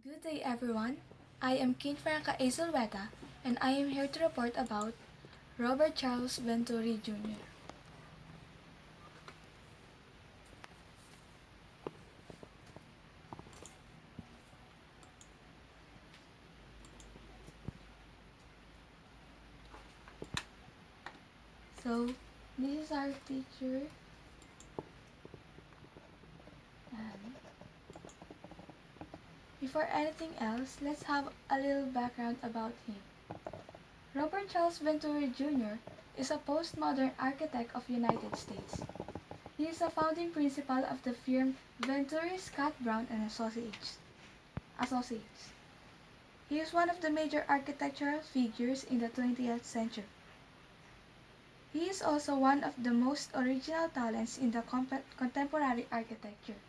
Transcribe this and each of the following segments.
Good day everyone. I am King Franca a Zulueta, and I am here to report about Robert Charles Venturi Jr. So, this is our teacher, and before anything else, let's have a little background about him. Robert Charles Venturi Jr. is a postmodern architect of United States. He is a founding principal of the firm Venturi, Scott Brown and Associates. He is one of the major architectural figures in the 20th century. He is also one of the most original talents in the contemporary architecture.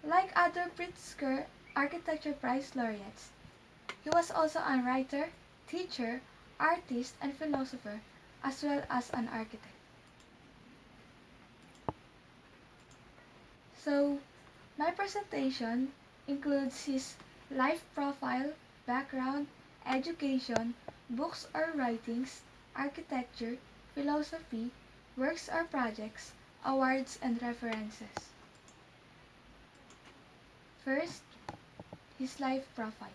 Like other Pritzker Architecture Prize laureates, he was also a writer, teacher, artist, and philosopher, as well as an architect. So, my presentation includes his life profile, background, education, books or writings, architecture, philosophy, works or projects, awards, and references. First, his life profile.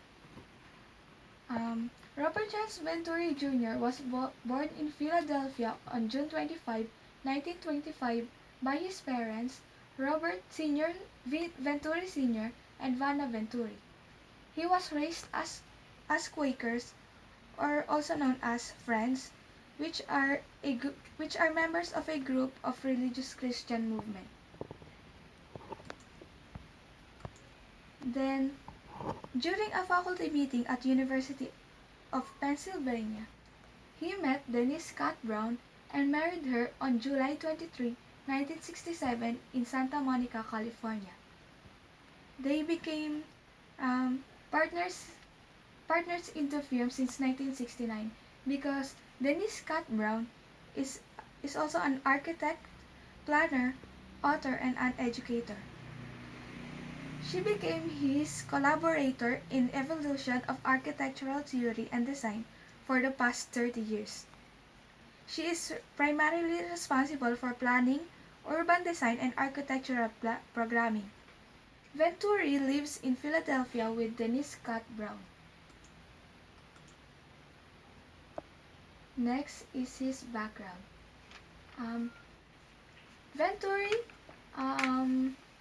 Robert Charles Venturi Jr. was born in Philadelphia on June 25, 1925 by his parents, Robert Sr. Venturi Sr. and Vanna Venturi. He was raised as Quakers, or also known as Friends, which are members of a group of religious Christian movement. Then, during a faculty meeting at University of Pennsylvania, he met Denise Scott Brown and married her on July 23, 1967 in Santa Monica, California. They became um, partners partners in the film since 1969 because Denise Scott Brown is also an architect, planner, author, and an educator. She became his collaborator in evolution of architectural theory and design for the past 30 years. She is primarily responsible for planning, urban design, and architectural programming. Venturi lives in Philadelphia with Denise Scott Brown. Next is his background. Um, Venturi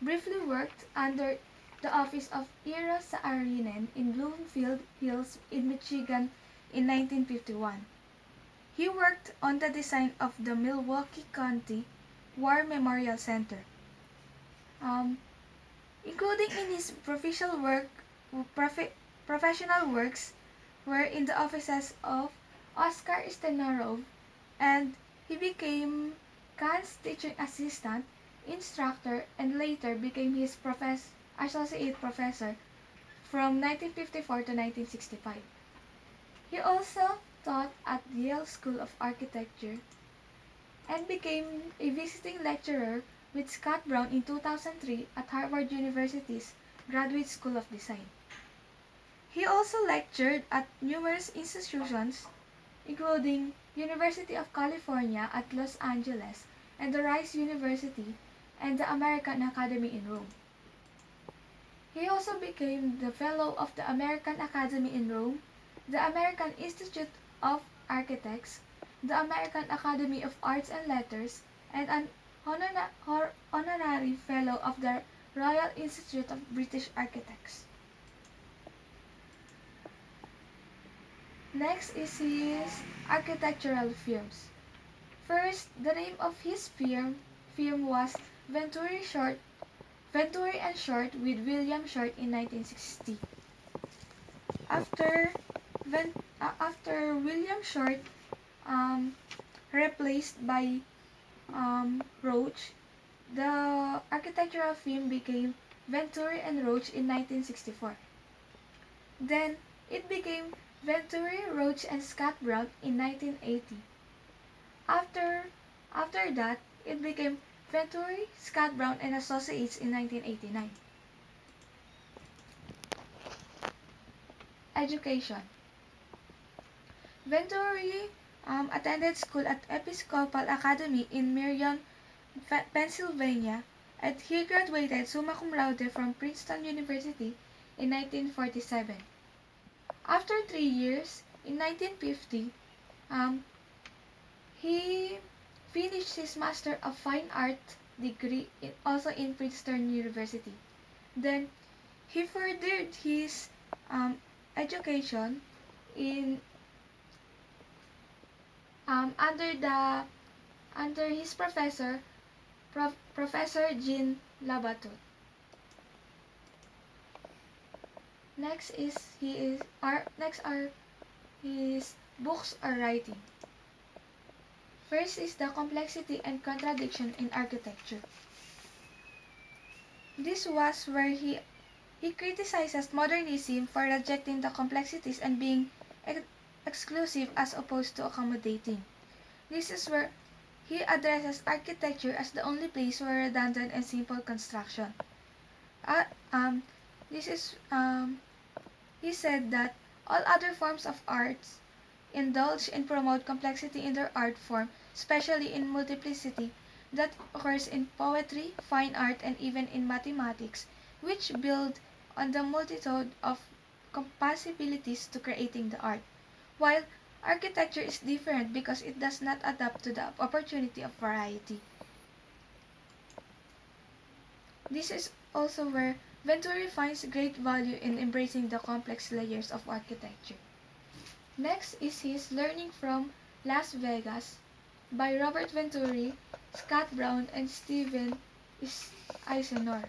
briefly worked under the office of Eero Saarinen in Bloomfield Hills in Michigan in 1951. He worked on the design of the Milwaukee County War Memorial Center, um, including in his professional works were in the offices of Oscar Stenarov, and he became Kahn's teaching assistant, instructor, and later became his associate professor from 1954 to 1965. He also taught at Yale School of Architecture and became a visiting lecturer with Scott Brown in 2003 at Harvard University's Graduate School of Design. He also lectured at numerous institutions, including University of California at Los Angeles and the Rice University and the American Academy in Rome. He also became the Fellow of the American Academy in Rome, the American Institute of Architects, the American Academy of Arts and Letters, and an honorary Fellow of the Royal Institute of British Architects. Next is his architectural firms. First, the name of his firm was Venturi and Short with William Short in 1960. After William Short replaced by Roach, the architectural firm became Venturi and Roach in 1964. Then it became Venturi, Roach, and Scott Brown in 1980. After that, it became Venturi, Scott Brown, and Associates in 1989. education. Venturi attended school at Episcopal Academy in Marion, Pennsylvania, and he graduated summa cum laude from Princeton University in 1947. After 3 years, in 1950, um, he finished his Master of Fine Art degree also in Princeton University. Then he furthered his um, education in under the under his professor, Professor Jean Labatut. Next are his books or writing. First is the complexity and contradiction in architecture. This was where he criticizes modernism for rejecting the complexities and being exclusive as opposed to accommodating. This is where he addresses architecture as the only place for redundant and simple construction. Uh, um, this is He said that all other forms of arts indulge and promote complexity in their art form, especially in multiplicity that occurs in poetry, fine art, and even in mathematics, which build on the multitude of possibilities to creating the art. While architecture is different because it does not adapt to the opportunity of variety. This is also where Venturi finds great value in embracing the complex layers of architecture. Next is his Learning from Las Vegas by Robert Venturi, Scott Brown, and Steven Eisenor.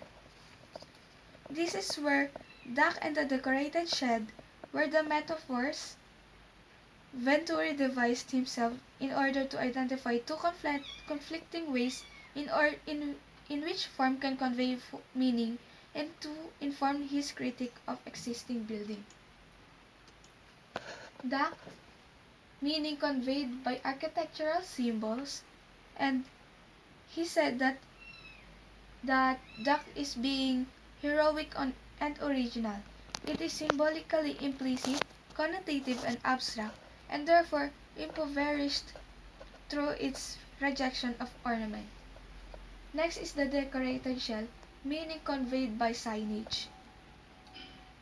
This is where Duck and the Decorated Shed were the metaphors Venturi devised himself in order to identify two conflicting ways in which form can convey meaning and to inform his critique of existing building. Duck, meaning conveyed by architectural symbols, and he said that duck is being heroic and original. It is symbolically implicit, connotative, and abstract, and therefore impoverished through its rejection of ornament. Next is the decorated shell, meaning conveyed by signage.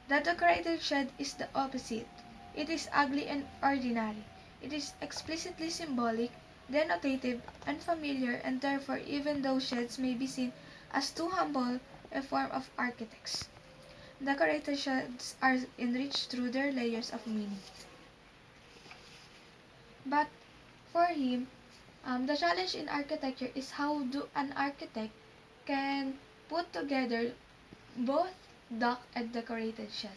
The decorated shed is the opposite. It is ugly and ordinary. It is explicitly symbolic, denotative, and familiar, and therefore even though sheds may be seen as too humble a form of architects. Decorated sheds are enriched through their layers of meaning. But for him, the challenge in architecture is how do an architect can put together both duck and decorated shed.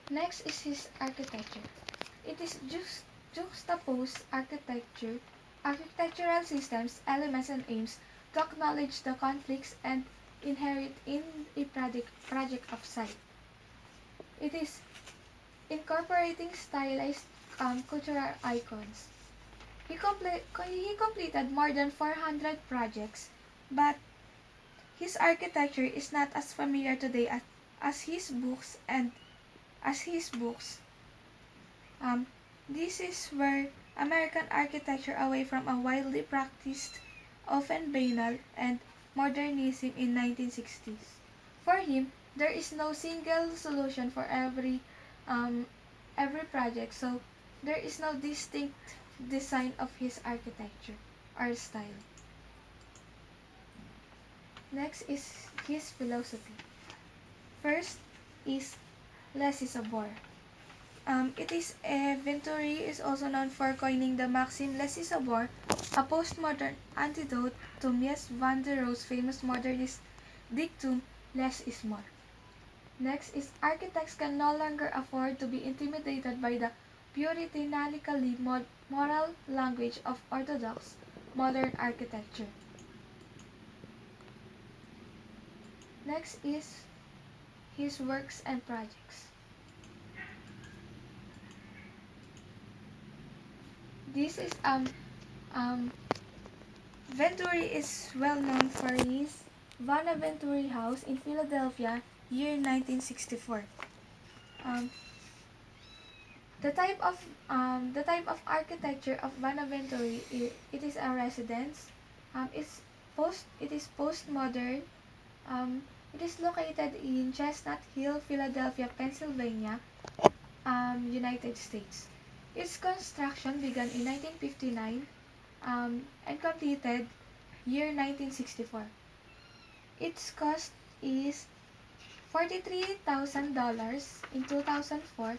Next is his architecture. It is juxtaposed architectural systems, elements, and aims to acknowledge the conflicts and inherent in a project of sight. It is incorporating stylized cultural icons. He completed more than 400 projects, but his architecture is not as familiar today as his books and as his books. This is where American architecture away from a widely practiced, often banal, and modernism in 1960s. For him, there is no single solution for every project, so there is no distinct design of his architecture or style. Next is his philosophy. First is less is more. Venturi is also known for coining the maxim less is more, a postmodern antidote to Mies van der Rohe's famous modernist dictum less is more. Next is architects can no longer afford to be intimidated by the puritanically moral language of orthodox modern architecture. Next is his works and projects. This is Venturi is well known for his Venturi House in Philadelphia, year 1964. Um, the type of architecture of Venturi, it is a residence. It is postmodern. Um, it is located in Chestnut Hill, Philadelphia, Pennsylvania, United States. Its construction began in 1959 and completed year 1964. Its cost is $43,000 in 2004,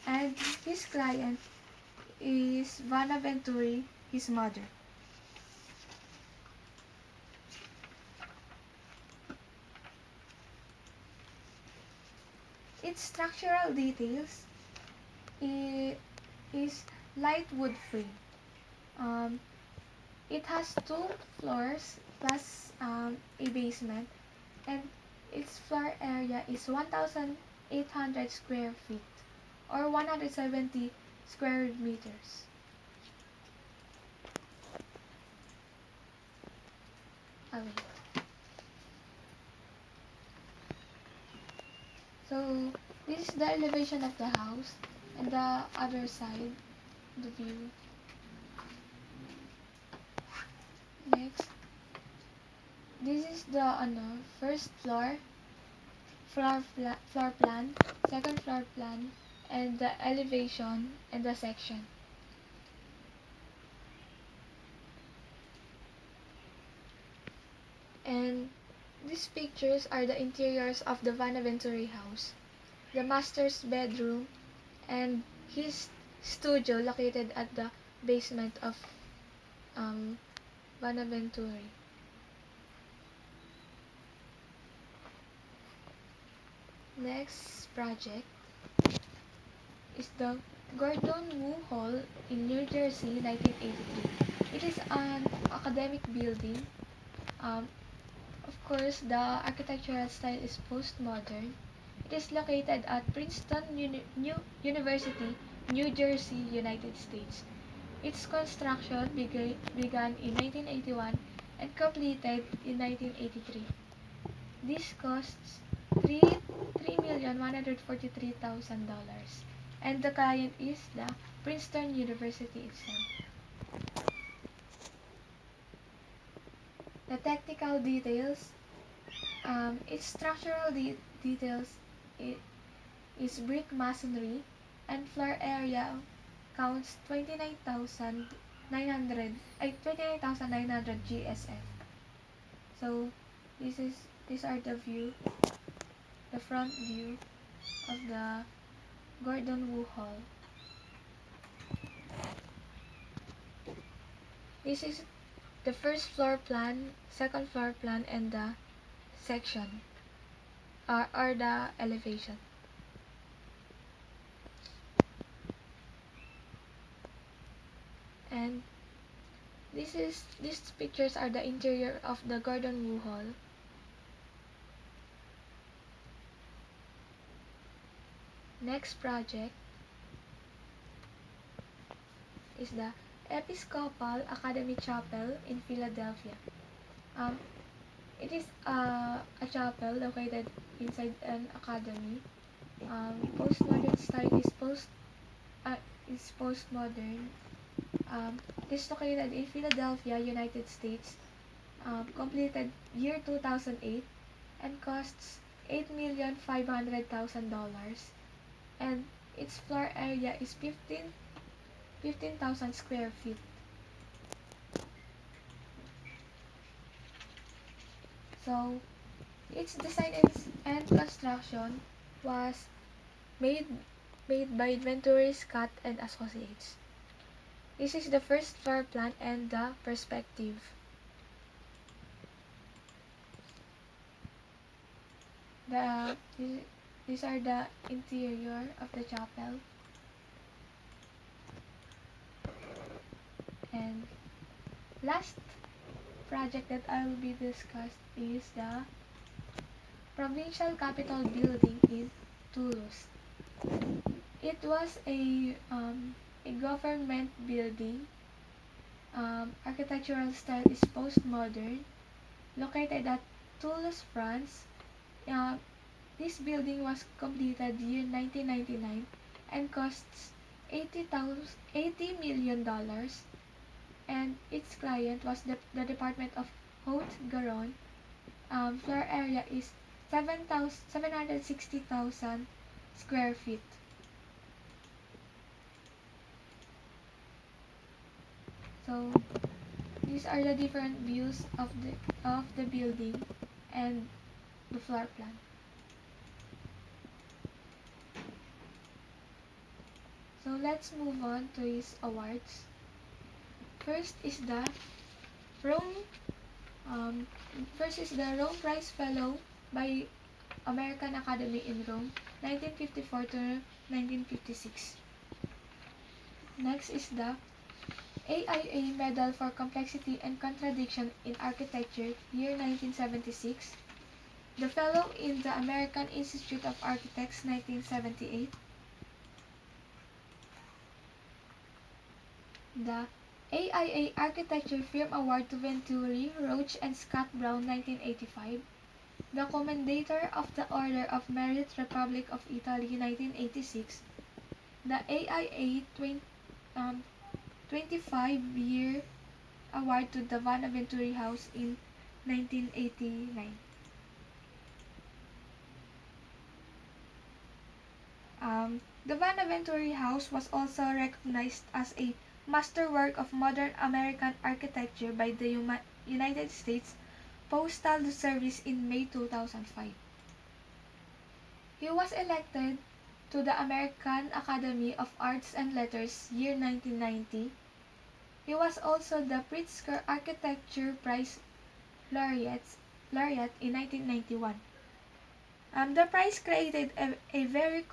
and his client is Vanna Venturi, his mother. Its structural details is light wood frame. Um, it has 2 floors plus a basement, and its floor area is 1,800 square feet or 170 square meters. Okay. So this is the elevation of the house, and the other side, the view. Next, this is the first floor plan, second floor plan, and the elevation and the section. And these pictures are the interiors of the Venturi house, the master's bedroom, and his studio located at the basement of um, Venturi. Next project is the Gordon Wu Hall in New Jersey, 1983. It is an academic building. Um, of course, the architectural style is postmodern. It is located at Princeton University, New Jersey, United States. Its construction began in 1981 and completed in 1983. This costs $3,143,000, and the client is the Princeton University itself. The technical details, its structural details is brick masonry, and floor area counts 29,900 GSF. So these are the front view of the Gordon Wu Hall. This is the first floor plan, second floor plan, and the section or the elevation. And these pictures are the interior of the Gordon Wu Hall. Next project is the Episcopal Academy Chapel in Philadelphia. Um, it is a chapel located inside an academy. Postmodern style is postmodern. It is located in Philadelphia, United States. Completed year 2008 and costs $8,500,000, and its floor area is 15,000 square feet. So its design and construction was made by Venturi Scott and Associates. This is the first floor plan and the perspective. These are the interior of the chapel. And last project that I will be discussed is the Provincial Capitol Building in Toulouse. It was a government building. Architectural style is postmodern, located at Toulouse, France. Uh, this building was completed year 1999 and costs $80 million dollars, and its client was the Department of Haute-Garonne. Floor area is 760,000 square feet. So these are the different views of the building and the floor plan. So let's move on to his awards. First is the Rome um, First is the Rome Prize Fellow by American Academy in Rome, 1954 to 1956. Next is the AIA Medal for Complexity and Contradiction in Architecture, year 1976. The Fellow in the American Institute of Architects, 1978. The AIA Architecture Film Award to Venturi, Roach, and Scott Brown, 1985. The Commendator of the Order of Merit, Republic of Italy, 1986. The AIA 25-year award to the Venturi House in 1989. The Venturi House was also recognized as a masterwork of modern American architecture by the United States Postal Service in May 2005. He was elected to the American Academy of Arts and Letters year 1990. He was also the Pritzker Architecture Prize laureate in 1991. The prize created a very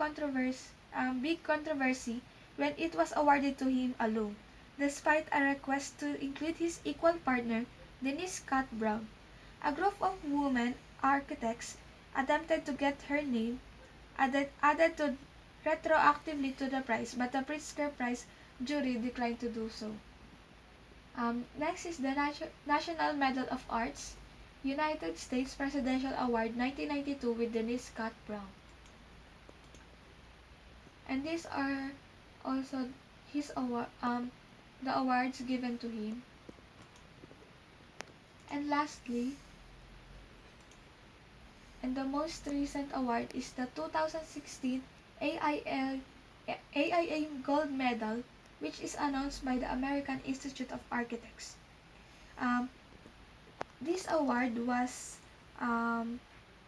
big controversy when it was awarded to him alone, despite a request to include his equal partner, Denise Scott Brown. A group of women architects attempted to get her name added retroactively to the prize, but the Pritzker Prize jury declined to do so. Next is the National Medal of Arts, United States Presidential Award 1992 with Denise Scott Brown. And these are also his the awards given to him. And lastly, and the most recent award is the 2016 AIA Gold Medal, which is announced by the American Institute of Architects. Um, this award was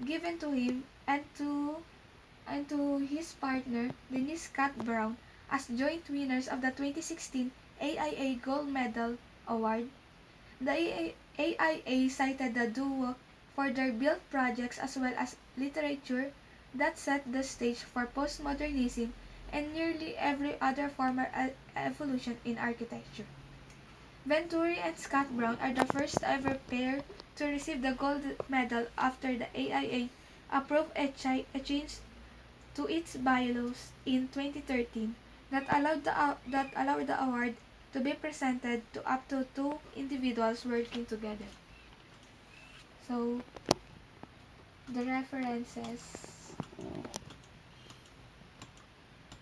given to him and to his partner Denise Scott Brown as joint winners of the 2016 AIA Gold Medal Award. The AIA cited the duo for their built projects as well as literature that set the stage for postmodernism and nearly every other former evolution in architecture. Venturi and Scott Brown are the first ever pair to receive the gold medal after the AIA approved a change to its bylaws in 2013 that allowed the award to be presented to up to two individuals working together. So, the references,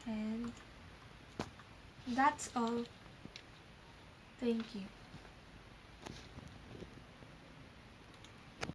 and that's all. Thank you.